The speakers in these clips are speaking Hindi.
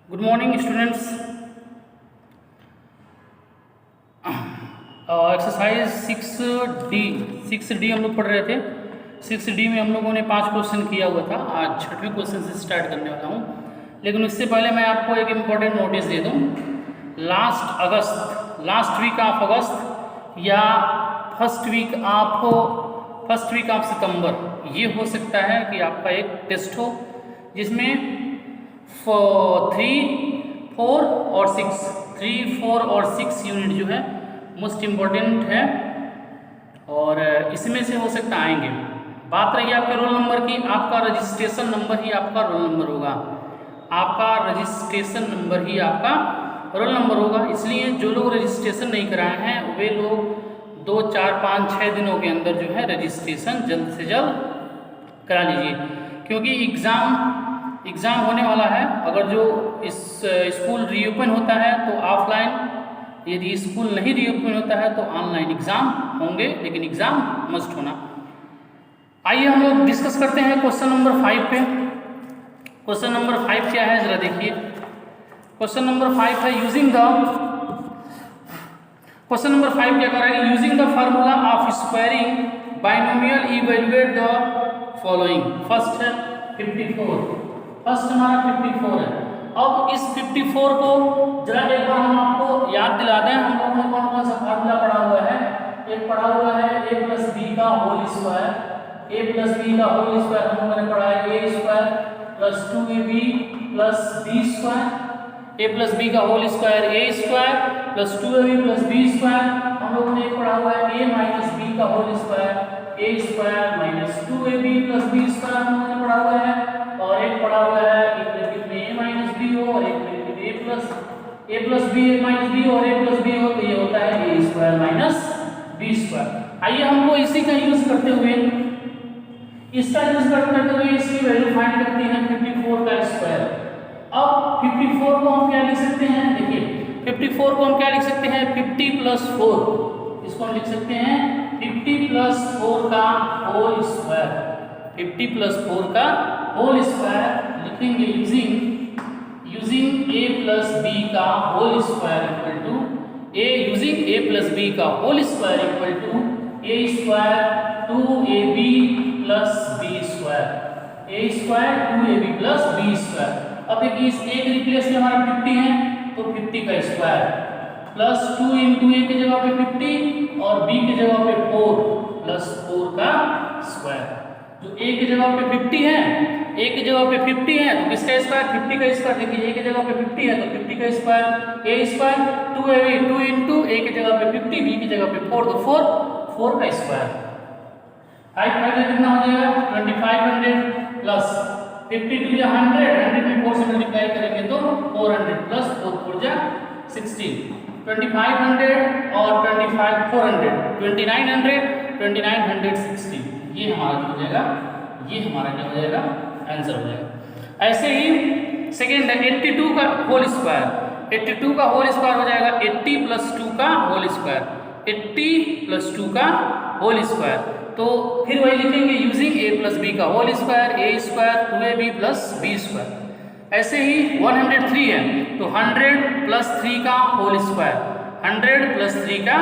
Good morning students. Exercise 6D हम लोग पढ़ रहे थे। 6D में हम लोगों ने 5 क्वेश्चन किया हुआ था। आज 6वें क्वेश्चन से स्टार्ट करने वाला हूँ, लेकिन उससे पहले मैं आपको एक इम्पॉर्टेंट नोटिस दे दूँ। लास्ट वीक ऑफ अगस्त या फर्स्ट वीक ऑफ सितंबर, ये हो सकता है कि आपका एक टेस्ट हो जिसमें 3, 4 और 6 यूनिट जो है मोस्ट इम्पॉर्टेंट है, और इसमें से हो सकता आएंगे। बात रही आपके रोल नंबर की, आपका रजिस्ट्रेशन नंबर ही आपका रोल नंबर होगा। आपका रजिस्ट्रेशन नंबर ही आपका रोल नंबर होगा। इसलिए जो लोग रजिस्ट्रेशन नहीं कराए हैं वे लोग 2, 4, 5, 6 दिनों के अंदर जो है रजिस्ट्रेशन जल्द से जल्द करा लीजिए, क्योंकि एग्ज़ाम होने वाला है। अगर जो इस स्कूल रीओपन होता है तो ऑफलाइन, यदि स्कूल नहीं रीओपन होता है तो ऑनलाइन एग्ज़ाम होंगे, लेकिन एग्ज़ाम मस्ट होना। आइए हम लोग डिस्कस करते हैं क्वेश्चन नंबर 5 पे। क्वेश्चन नंबर 5 क्या है ज़रा देखिए। क्वेश्चन नंबर 5 है क्वेश्चन नंबर 5 क्या कर रहा है, using the formula of squaring binomial evaluate the following. First है 54, फर्स्ट हमारा 54 है। अब इस 54 को जरा एक बार हम आपको याद दिला दें, हम लोगों ने कौन कौन सा फार्मूला पढ़ा हुआ है। एक पढ़ा हुआ है a प्लस बी का whole square, a plus B का होल स्क्वायर हम लोगों ने पढ़ा है a square plus 2ab plus b square, a plus B का whole square a square plus 2ab plus b square. हम लोगों ने एक पढ़ा हुआ है a माइनस b का whole square a square minus 2ab plus b square हम लोगों ने पढ़ा हुआ है, और एक पढ़ा हुआ है एक ब्रैकेट में a माइनस b हो और एक bracket a plus b minus b और a प्लस b हो, तो ये होता है a square minus b square. आइए हमको इसी का यूज करते हुए इसकी वैल्यू फाइंड करते हैं 54 का स्क्वायर। अब 54 को हम क्या लिख सकते हैं, देखिए 54 को हम क्या लिख सकते हैं, 50 प्लस 4, इसको हम लिख सकते हैं 50 प्लस 4 का होल स्क्वायर। 50 प्लस 4 का होल स्क्वायर लिखेंगे यूजिंग a प्लस बी का whole square equal to using a plus B का whole square equal to a square 2ab plus b square, a square 2ab plus b square. अब देखिए इस a के रिप्लेस में हमारा 50 है तो 50 का स्क्वायर प्लस 2 इंटू a की जगह पे 50 और b की जगह पे 4 प्लस 4 का स्क्वायर। जो a की जगह पे 50 है, a की जगह पे 50 है तो किसका स्क्वायर, 50 का स्क्वायर। देखिए a की जगह पे 50 है तो 50 का square, a square 2ab 2 into a की जगह पे 50 b की जगह पे 4 तो 4 का स्क्वायर। 5 कितना हो जाएगा 2500 प्लस 50 टू 100 में 4 से मल्टीप्लाई करेंगे तो 400 प्लस 4 4 जा 16, 2500 और 25 400 2960, ये हमारा जो हो जाएगा, ये हमारा क्या हो जाएगा, आंसर हो जाएगा। ऐसे ही सेकेंड है 82 का होल स्क्वायर। 82 का होल स्क्वायर हो जाएगा 80 प्लस 2 का होल स्क्वायर, 80 प्लस 2 का होल स्क्वायर। तो फिर वही लिखेंगे यूजिंग a प्लस बी का whole square, a square 2ab plus b square. ऐसे ही 103 है तो 100 प्लस 3 का होल स्क्वायर, 100 प्लस 3 का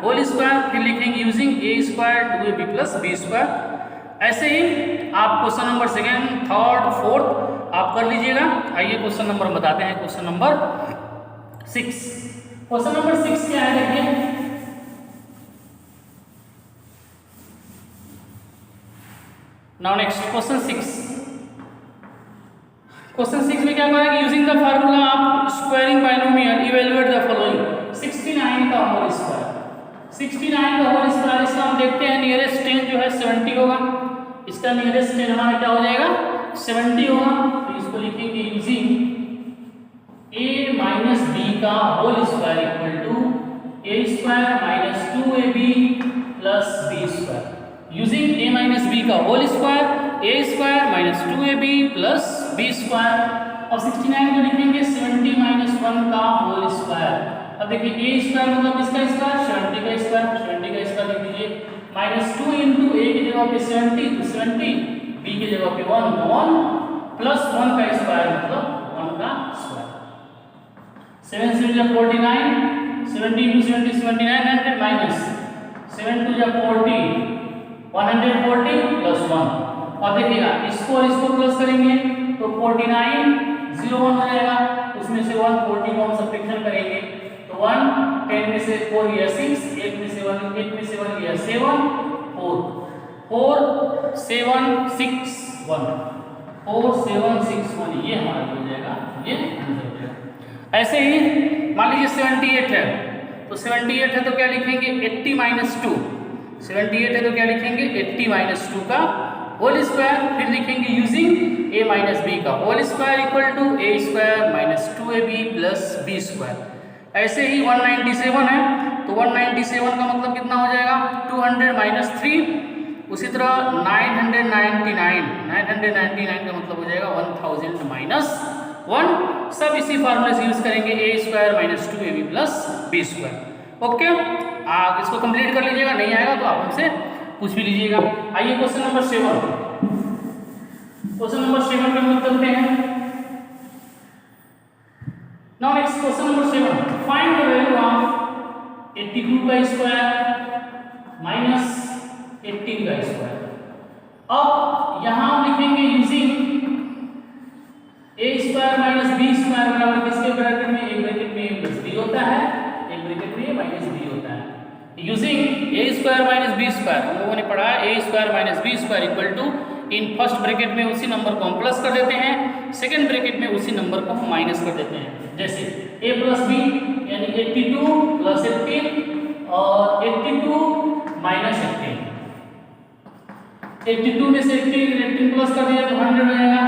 होल स्क्वायर, फिर लिखेंगे using a square 2ab plus b square. ऐसे ही आप question number 2nd, 3rd, 4th आप कर लीजिएगा। आइए क्वेश्चन नंबर बताते हैं, क्वेश्चन नंबर 6। क्वेश्चन नंबर 6 क्या है देखिए। Now next question 6 में क्या कहा है कि using the formula of squaring binomial evaluate the following. 69 का होल स्क्वायर, 69 का होल स्क्वायर, इसका हम देखते हैं नियरेस्ट 10 जो है 70 होगा। इसका नियरेस्ट 10 हमारा क्या हो जाएगा 70 होगा, तो इसको लिखेंगे यूजिंग a माइनस बी का whole square equal to a square minus 2ab plus b square. Using a minus B का whole square, a square minus 2ab plus b square. अब 69 को लिखेंगे 70 माइनस 1 का होल स्क्वायर। अब देखिए a स्क्वायर मतलब इसका स्क्वायर 70 का स्क्वायर, 70 का स्क्वायर लिख दीजिए माइनस 2 इंटू a की जगह पे 70 तो 70, b की जगह पे 1 तो 1 प्लस 1 का स्क्वायर मतलब 1 का स्क्वायर। 7 से 49, 70 into 70 7900 minus 7 to 40 140 plus 1। अब देखिएगा इसको और इसको प्लस करेंगे तो 49 0 1 हो जाएगा, उसमें से 140 को हम सब्ट्रैक्शन करेंगे तो 1 10 में से 4 गया 6, 8 में से 1 गया 7 4 7 6 1 4 7 6 1 ये हमारा हो जाएगा, ये आंसर हो जाएगा। ऐसे ही मान लीजिए 78 है तो 78 है तो क्या लिखेंगे 80 माइनस 2, 78 है तो क्या लिखेंगे 80 माइनस 2 का होल स्क्वायर, फिर लिखेंगे यूजिंग a माइनस बी का whole square equal to a square minus 2ab plus b square. ऐसे ही 197 है तो 197 का मतलब कितना हो जाएगा 200 माइनस 3, उसी तरह 999 का मतलब हो जाएगा 1000 माइनस 1। सब इसी फार्मूले से यूज करेंगे a square minus 2ab plus b square. Okay, आप इसको कंप्लीट कर लीजिएगा, नहीं आएगा तो आप हमसे पूछ भी लीजिएगा। आइए क्वेश्चन नंबर 7, क्वेश्चन नंबर 7 पे हम लोग चलते हैं। Now next question number 7, find the value of 82 का स्क्वायर माइनस 18 का स्क्वायर। अब यहां हम लिखेंगे using a square minus b square बराबर किसके ब्रैकेट में, एक ब्रैकेट में a प्लस b होता है, एक ब्रैकेट में a माइनस b होता है। Using a square minus b square हम लोगों ने पढ़ा है a square minus b square equal to in first bracket में उसी नंबर को हम प्लस कर देते हैं, सेकंड ब्रैकेट में उसी नंबर को हम माइनस कर देते हैं। जैसे a प्लस b यानी 82 प्लस 18 और 82 माइनस 18, 82 में से 18 प्लस कर दिया तो 100 हो जाएगा,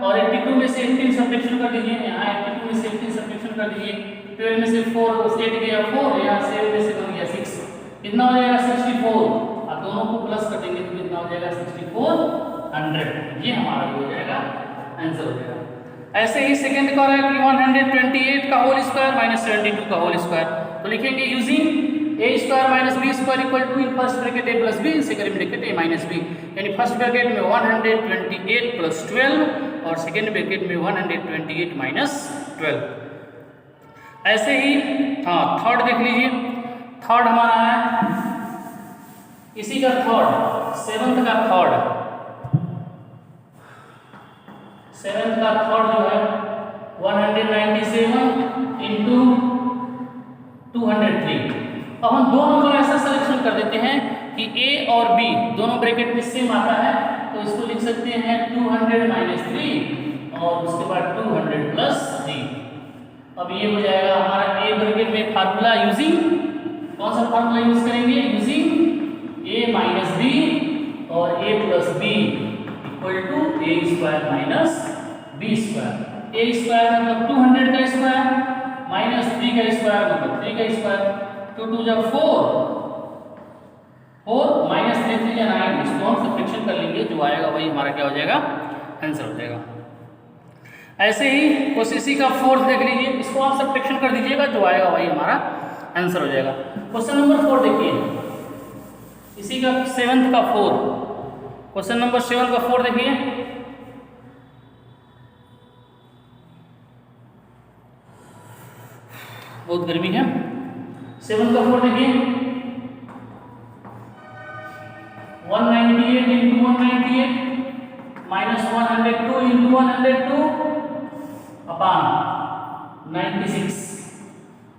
और 82 में से 18 सब्ट्रैक्शन कर दीजिए, यहाँ 82 में से 18 सब्ट्रैक्शन कर दीजिए, 12 में से 4 8 गया 4, यहाँ 7 में से 1 गया 6, कितना हो जाएगा 64, और दोनों को प्लस कर देंगे तो कितना हो जाएगा 6400, ये हमारा हो जाएगा आंसर हो जाएगा। ऐसे ही सेकंड का है कि 128 का होल स्क्वायर माइनस 72 का होल स्क्वायर, तो लिखेंगे using a square minus b square equal to in first bracket a plus b, second bracket a minus b, यानी फर्स्ट ब्रैकेट में 128 प्लस 12 और सेकंड ब्रैकेट में 128 माइनस 12। ऐसे ही हाँ थर्ड देख लीजिए, थर्ड हमारा है इसी का थर्ड, सेवंथ का थर्ड जो है 197 इंटू 203। अब हम दो नंबर ऐसा सिलेक्शन कर देते हैं कि a और b दोनों ब्रैकेट में सेम आता है, तो इसको लिख सकते हैं 200 माइनस 3 और उसके बाद 200 प्लस 3। अब ये हो जाएगा हमारा a ब्रैकेट में फार्मूला यूजिंग कौन सा फार्मूला यूज करेंगे, यूजिंग a माइनस b और a plus b equal to a square minus b square. a square मतलब 200 का स्क्वायर माइनस 3 का स्क्वायर मतलब 3 का स्क्वायर, 2 2 जा 4 माइनस 3 3 जा 9, इसको हम सब्ट्रैक्शन कर लेंगे, जो आएगा वही हमारा क्या हो जाएगा आंसर हो जाएगा। ऐसे ही क्वेश्चन का फोर्थ देख लीजिए, इसको आप सब्ट्रैक्शन कर दीजिएगा, जो आएगा वही हमारा आंसर हो जाएगा। क्वेश्चन नंबर 4 देखिए, इसी का सेवंथ का 4, क्वेश्चन नंबर 7 का 4 देखिए, बहुत गर्मी है। 7 का 4 देखिए, 198 इंटू 198 माइनस 102 इंटू 102 अपॉन 96।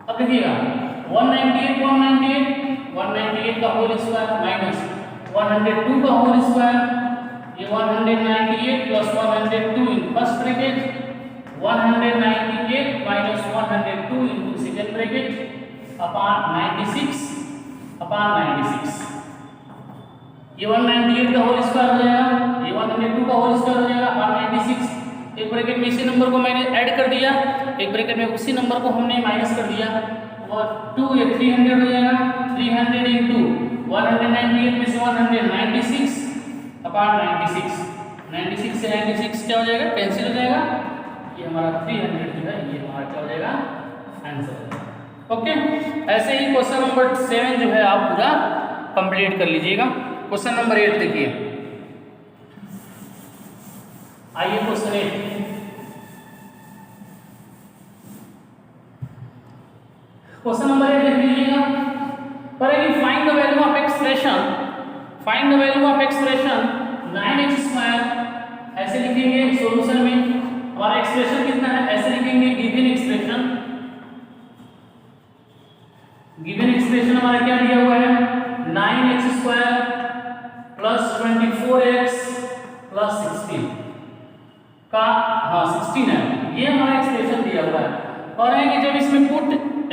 अब देखिएगा 198 का होल स्क्वायर माइनस 102 का होल स्क्वायर, ये 198 प्लस 102 इन first bracket, 198 minus 102 into second bracket upon 96 upon 96। ये 198 का होल स्क्वायर हो जाएगा, ये 102 का होल स्क्वायर हो जाएगा अपॉन 96। एक ब्रैकेट में इसी नंबर को मैंने ऐड कर दिया, एक ब्रैकेट में उसी नंबर को हमने माइनस कर दिया, और 2 ये 300 हो जाएगा, 300 इंटू 198 में से 196 अपॉन 96, 96 से 96 क्या हो जाएगा कैंसिल हो जाएगा, ये हमारा 300 जो है ये हमारा क्या हो जाएगा आंसर। ओके, ऐसे ही क्वेश्चन नंबर 7 जो है आप पूरा कंप्लीट कर लीजिएगा। क्वेश्चन नंबर 8 देखिए, आइए क्वेश्चन 8, क्वेश्चन नंबर 8 देख लीजिएगा, पर है कि find the value of expression, find the value of expression 9x², ऐसे लिखेंगे सॉल्यूशन में। हमारा एक्सप्रेशन कितना है, ऐसे लिखेंगे गिवन एक्सप्रेशन, गिवन एक्सप्रेशन हमारा क्या दिया हुआ है 9x² + 24x + 16 का, हाँ 16 है, ये हमारा एक्सप्रेशन दिया हुआ है। और है कि जब इसमें पुट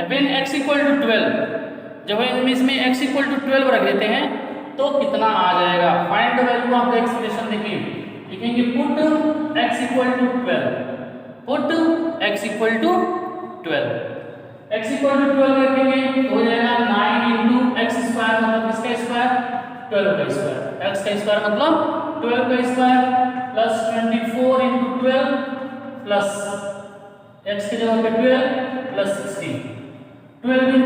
व्हेन x = 12, जब हम इसमें x = 12 रख देते हैं तो कितना आ जाएगा, find the value of the expression. देखिए लिखेंगे put x = 12, put x = 12, x = 12 रखेंगे तो हो जाएगा 9 × x² मतलब किसका स्क्वायर 12 का स्क्वायर, x का स्क्वायर मतलब 12 का स्क्वायर प्लस 24 × 12 प्लस x की जगह पे 12 प्लस 16, 12 ×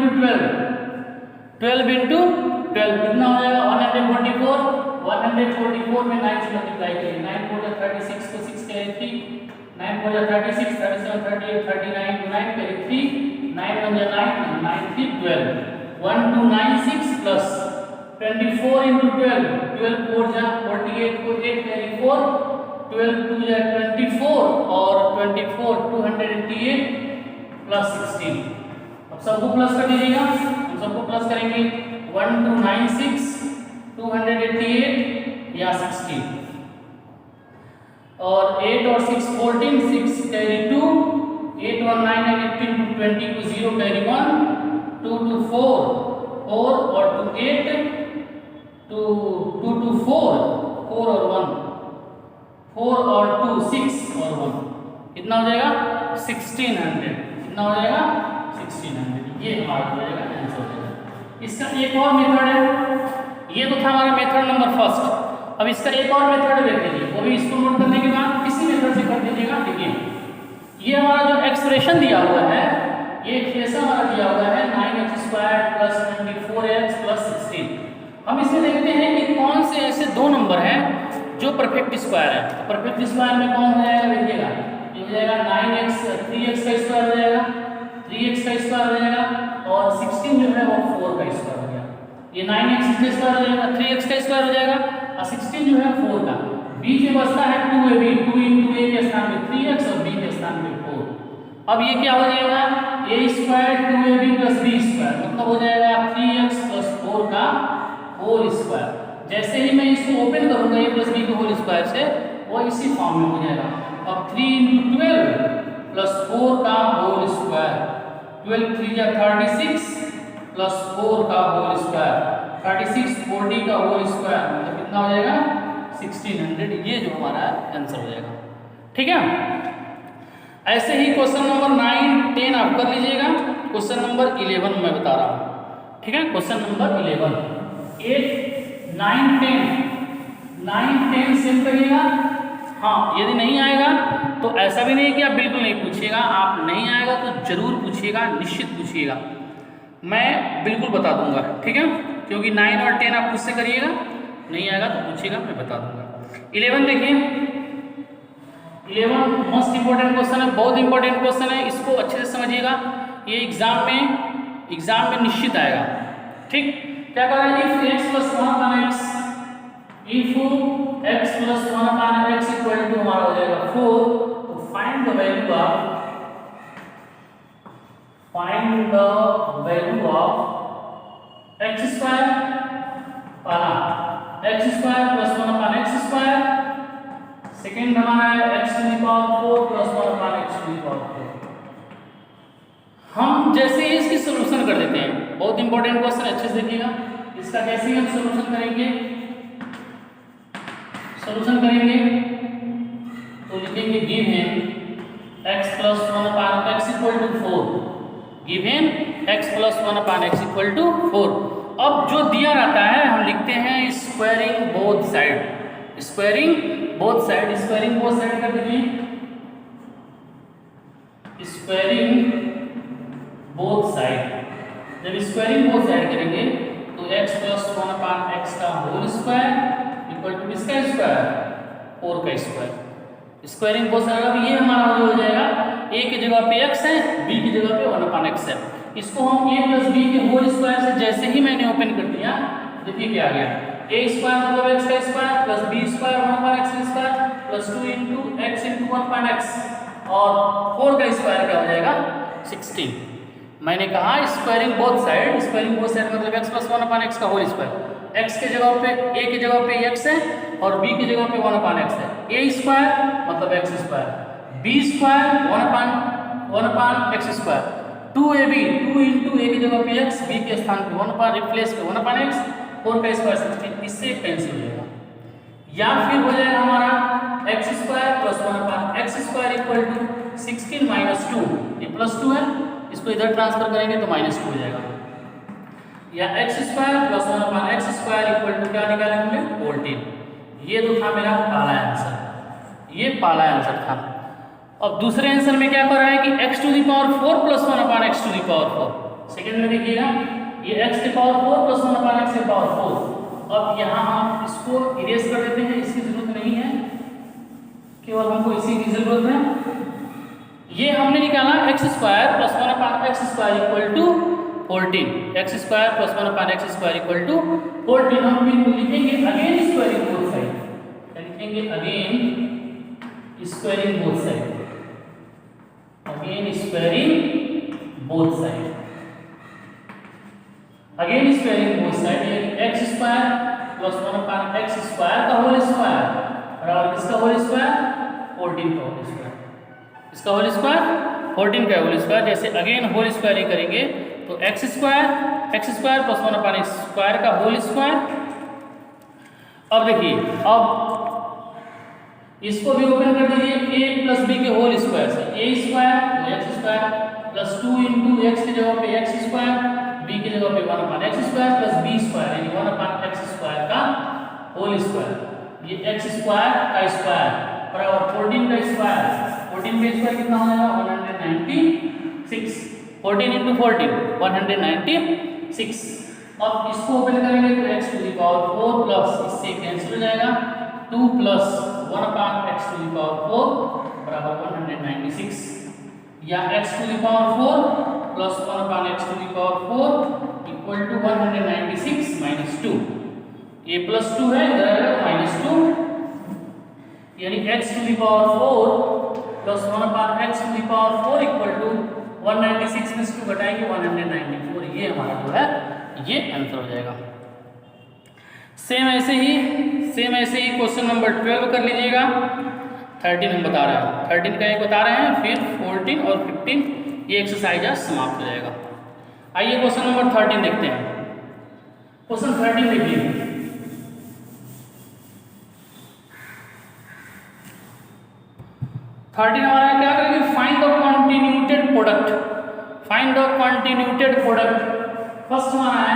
12 कितना हो जाएगा 144, 144 में 9 से मल्टीप्लाई करिए, 9 4 36 को 6 करें 3, 9 4 36, 37 38 39 को 9 करें 3, 9 1 9 9 3 12, 1 2 9 6 प्लस 24 × 12, 12 4 जा 48 को 8 करें 4, 12 2 जा 24 और 24 288 प्लस 16। अब सबको प्लस कर दीजिएगा, हम सबको प्लस करेंगे 1 2 9 6 288 या 16 और 8 और 6 14, 6 कैरी 2, 8 और 9 है 18 to 20 को 0 कैरी 1, 2 to 4 4 और 2 8 2 to 4 4 और 1 4 और 2 6 और 1 कितना हो जाएगा 1600, कितना हो जाएगा 1600, ये हमारा हो जाएगा आंसर हो जाएगा। इसका एक और मेथड है, ये तो था हमारा मेथड नंबर फर्स्ट। अब इसका एक और मेथड देख लीजिए, वो भी इसको नोट करने के बाद किसी मेथड से कर दीजिएगा। देखिए ये हमारा जो एक्सप्रेशन दिया हुआ है, ये एक्सप्रेशन हमारा दिया हुआ है 9x² + 24x + 16। हम इसमें देखते हैं कि कौन से ऐसे दो नंबर हैं जो परफेक्ट स्क्वायर है। तो परफेक्ट स्क्वायर में कौन हो जाएगा, देखिएगा ये हो जाएगा 9x 3x का स्क्वायर हो जाएगा, 3x का स्क्वायर हो जाएगा और 16 जो है वो 4 का स्क्वायर हो जाएगा। ये 9x का स्क्वायर हो जाएगा, 3x का स्क्वायर हो जाएगा और 16 जो है 4 का। बीच में बचता है 2ab, 2 × a के स्थान पे 3x और b के स्थान पे 4। अब ये क्या हो जाएगा a² 2ab + b² मतलब हो जाएगा 3x + 4 का होल स्क्वायर। जैसे ही मैं इसको ओपन करूंगा a + b के होल स्क्वायर से, वो इसी फॉर्म में हो जाएगा। अब 3 × 12 + 4 का होल स्क्वायर, 12 3 जा 36 + 4 का होल स्क्वायर, 36 40 का होल स्क्वायर मतलब कितना हो जाएगा 1600। ये जो हमारा आंसर हो जाएगा, ठीक है। ऐसे ही क्वेश्चन नंबर 9 10 आप कर लीजिएगा। क्वेश्चन नंबर 11 मैं बता रहा हूँ, ठीक है। क्वेश्चन नंबर 11 8 9 10 सेम करिएगा। हाँ यदि नहीं आएगा तो ऐसा भी नहीं कि आप बिल्कुल नहीं पूछिएगा, आप नहीं आएगा तो जरूर पूछिएगा, निश्चित पूछिएगा, मैं बिल्कुल बता दूंगा, ठीक है। क्योंकि 9 और 10 आप खुद से करिएगा, नहीं आएगा तो पूछिएगा, मैं बता दूंगा। 11 देखिए, 11 मोस्ट इंपॉर्टेंट क्वेश्चन है, बहुत इंपॉर्टेंट क्वेश्चन है, इसको अच्छे से समझिएगा। ये एग्जाम में निश्चित आएगा, ठीक। क्या कर रहे हैं, if x + 1/x, if x + 1/x = हमारा हो जाएगा 4, तो find the value of x² पहला x² + 1/x², सेकेंड हमारा है x⁴ + 1/x⁴। हम जैसे ही इसकी सॉल्यूशन कर देते हैं, बहुत इंपॉर्टेंट क्वेश्चन, अच्छे से देखिएगा। इसका कैसे हम सॉल्यूशन करेंगे, तो लिखेंगे given x + 1/x = 4, given x + 1/x = 4। अब जो दिया रहता है हम लिखते हैं squaring both side, squaring both side कर दीजिए, स्क्वायरिंग बोथ साइड। जब स्क्वायरिंग बोथ साइड करेंगे तो x + 1/x का होल स्क्वायर = किसका स्क्वायर 4 का स्क्वायर। स्क्वायरिंग बोथ साइड, अब ये हमारा हो जाएगा a की जगह पे x है, b की जगह पे 1/x है, इसको हम a प्लस बी के होल स्क्वायर से जैसे ही मैंने ओपन कर दिया, देखिए क्या आ गया, a स्क्वायर मतलब x का square plus b square 1/x square plus 2 into x into 1/x और 4 का स्क्वायर क्या हो जाएगा 16। मैंने कहा स्क्वायरिंग बोथ साइड मतलब x प्लस 1/x का होल स्क्वायर, x के जगह पे a की जगह पे x है और b की जगह पे 1/x है, a स्क्वायर मतलब x square, b square 1/x square, 2ab 2 into a की जगह पे x, b के स्थान पे 1 रिप्लेस पे 1/x, 4 का स्क्वायर 16, इससे कैंसिल हो जाएगा। या फिर हो जाएगा हमारा x square plus 1/x square equal to 16 minus 2, ये प्लस 2 है, इसको इधर ट्रांसफर करेंगे तो माइनस 2 हो जाएगा। या x square plus 1/x square equal to क्या निकालेंगे 14। ये तो था मेरा पहला आंसर, ये पहला आंसर था। अब दूसरे आंसर में क्या कर रहा है कि x to the power 4 plus 1/x to the power 4। Second में देखिएगा ये x की पावर 4 प्लस 1/x की पावर 4। अब यहाँ हम इसको इरेज कर देते हैं, इसकी जरूरत नहीं है, केवल हमको इसी की जरूरत है। ये हमने निकाला x square plus 1/x square equal to 14, x square plus 1/x square equal to 14। हम फिर लिखेंगे अगेन स्क्वायरिंग बोथ साइड, लिखेंगे again squaring both side, again squaring both side, again squaring both side, यानी x square plus 1/x square का होल स्क्वायर बराबर किसका होल स्क्वायर 14 का होल स्क्वायर, इसका होल स्क्वायर 14 का होल स्क्वायर। जैसे अगेन होल स्क्वायर ही करेंगे तो x square plus 1/x square का होल स्क्वायर। अब देखिए, अब इसको भी ओपन कर दीजिए a प्लस b के होल स्क्वायर से, a स्क्वायर तो x square plus 2 into x की जगह पे x स्क्वायर, b की जगह पे 1/x square plus b square यानी 1/x स्क्वायर का होल स्क्वायर। ये x स्क्वायर का स्क्वायर बराबर 14 का स्क्वायर, 14 का स्क्वायर कितना हो जाएगा 196, 14 इंटू 14 196। अब इसको ओपन करेंगे तो x to the power 4 plus इससे कैंसिल हो जाएगा 2 plus 1/x to the power 4 बराबर 196, या x to the power 4 plus 1/x to the power 4 equal to 196 minus 2, ये प्लस 2 है इधर आएगा माइनस 2, यानी x to the power 4 plus 1/x to the power 4 equal to 196 में 2 घटाएंगे 194, ये हमारा जो है ये आंसर हो जाएगा। सेम ऐसे ही क्वेश्चन नंबर 12 कर लीजिएगा। 13 हम बता रहे हैं, 13 का एक बता रहे हैं, फिर 14 और 15 ये एक्सरसाइज आज समाप्त हो जाएगा। आइए क्वेश्चन नंबर 13 देखते हैं। क्वेश्चन 13 देखिए, हमारा क्या करेंगे, find the continued product, find the continued product. First हमारा है